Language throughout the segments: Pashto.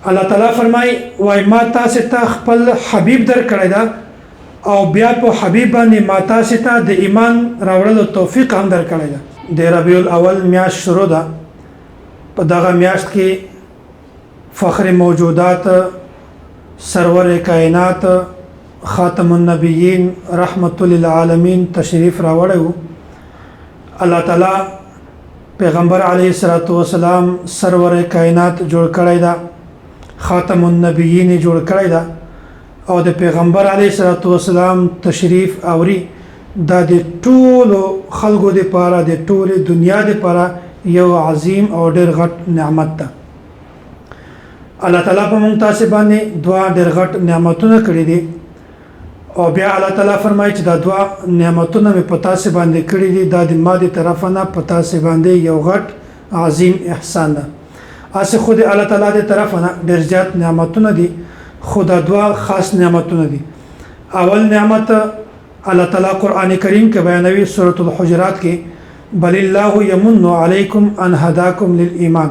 الله تعالی فرمای وای ما تاسو ته خپل حبیب در کړی دا او بیا په حبیب باندې ما تاسو ته د ایمان راوړلو توفیق هم در کړی دا د ربیع الاول میاشت شروع ده په دغه میاشت کې فخر موجودات سرور کائنات خاتم النبیین رحمت للعالمین تشریف راوړی. الله تعالی پیغمبر علیه الصلاۃ والسلام سرور کائنات جوړ کړی دا خاتم النبیین جوړ کړی دا او د پیغمبر علیه الصلاۃ والسلام تشریف اوري دا د ټولو خلکو لپاره د ټولې دنیا لپاره یو عظیم او ډېر غټ نعمت ده. الله تعالی په موږ تاسو باندې دوا ډېر غټ نعمتونه کړی دي او بیا الله تعالی فرمایي چې دا دوا نعمتونه په تاسو باندې کړی دي دا د ماده طرفه نه په تاسو باندې یو غټ عظیم احسان ده. اسه خود الله تعالی د طرفه نه ډېر زیات نعمتونه دي خدا دوا خاص نعمتونه دي. اول نعمت الله تعالی قران کریم کې بیانوي سورۃ الحجرات کې بل الله یمن علیکم ان هداکم للایمان.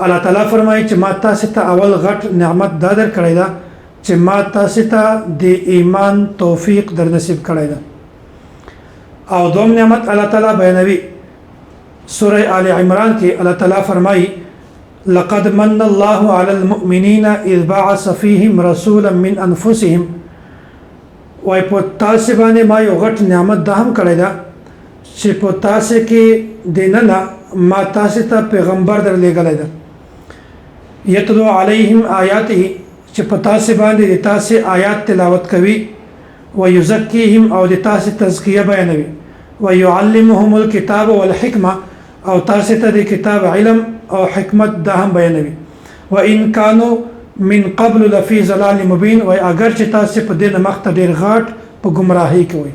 الله تعالی فرمایي چې ما تاسو ته اول غټ نعمت دا در کړی دا چې ما تاسو ته د ایمان توفیق در نصیب کړی دا. او دوم نعمت الله تعالی بیانوي سوره آل عمران کې الله تعالی فرمایي لقد من الله على المؤمنين اذ بعث فيهم رسولا من انفسهم. وای په تاسو باندې ما یو غټ نعمت ده هم کړی دا چې په تاسو کې دینه ما تاسو ته پیغمبر در لېږلی ده یتلو علیهم آیاته چې په تاسو باندې د تاسو آیات تلاوت کوي ويزکیهم او د تاسو تزکیه بیانوي ويعلمهم الكتاب والحکمه او تاسو ته د کتاب علم او حکمت ده هم بیانوي. وان كانوا من قبل لفي ضلال مبين و اگر چې تاسو په دې مخته ډیر غاټ په گمراهۍ کې وي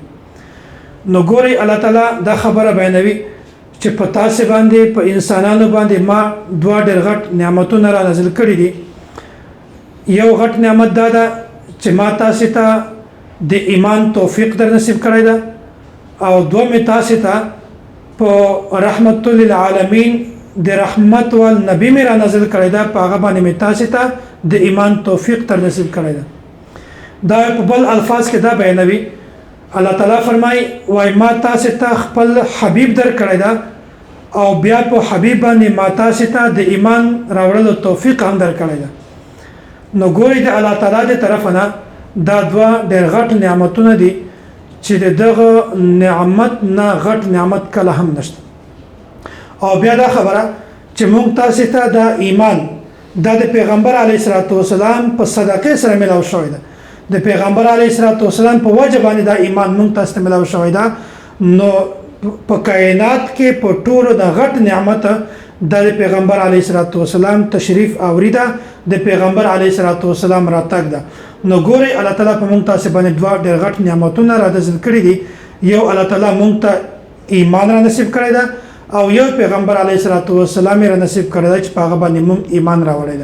نو ګوري الله تعالی دا خبره بیانوي چې په تاسو باندې په انسانانو باندې ما دوه ډیر غټ نعمتونه را نازل کړي دي. یو غټ نعمت دا ده چې ما تاسو ته د ایمان توفیق در نصیب کړی ده او دوم تاسو ته په رحمت للعالمین د رحمت والنبی میرا نازل کړی دا په هغه باندې می تاسو ته د ایمان توفیق تر نصیب کړی دا. دا په بل الفاظ کې دا بیانوي الله تعالی فرمای وای ما تاسو ته خپل حبیب در کړی دا او بیا په حبیب باندې ما تاسو ته د ایمان راوړلو توفیق هم در کړی دا. نو ګوري د الله تعالی د طرف نه دا دوه ډېر غټ نعمتونه دي چې دغه نعمت نه غټ نعمت کله هم نشته. او بیا دا خبره چې مونږ تاسو ته د ایمان دا د پیغمبر علیه الصلاۃ والسلام په صدقه سره ملاو شوی ده. د پیغمبر علیه الصلاۃ والسلام په وجه باندې دا ایمان مونږ تاسو ته ملاو شوی ده. نو په کائنات کې په ټولو د غټ نعمت د پیغمبر علیه الصلاۃ والسلام تشریف اوریدا د پیغمبر علیه الصلاۃ والسلام راتګ ده. نو ګوري الله تعالی په مونږ تاسو باندې دوه ډېر غټ نعمتونه را نازل کړي دي. یو الله تعالی مونږ ته ایمان را نصیب کړی ده او یو پیغمبر علیه الصلاۃ والسلام را نصیب کړی ده چې په هغه باندې مونږ ایمان راوړی ده.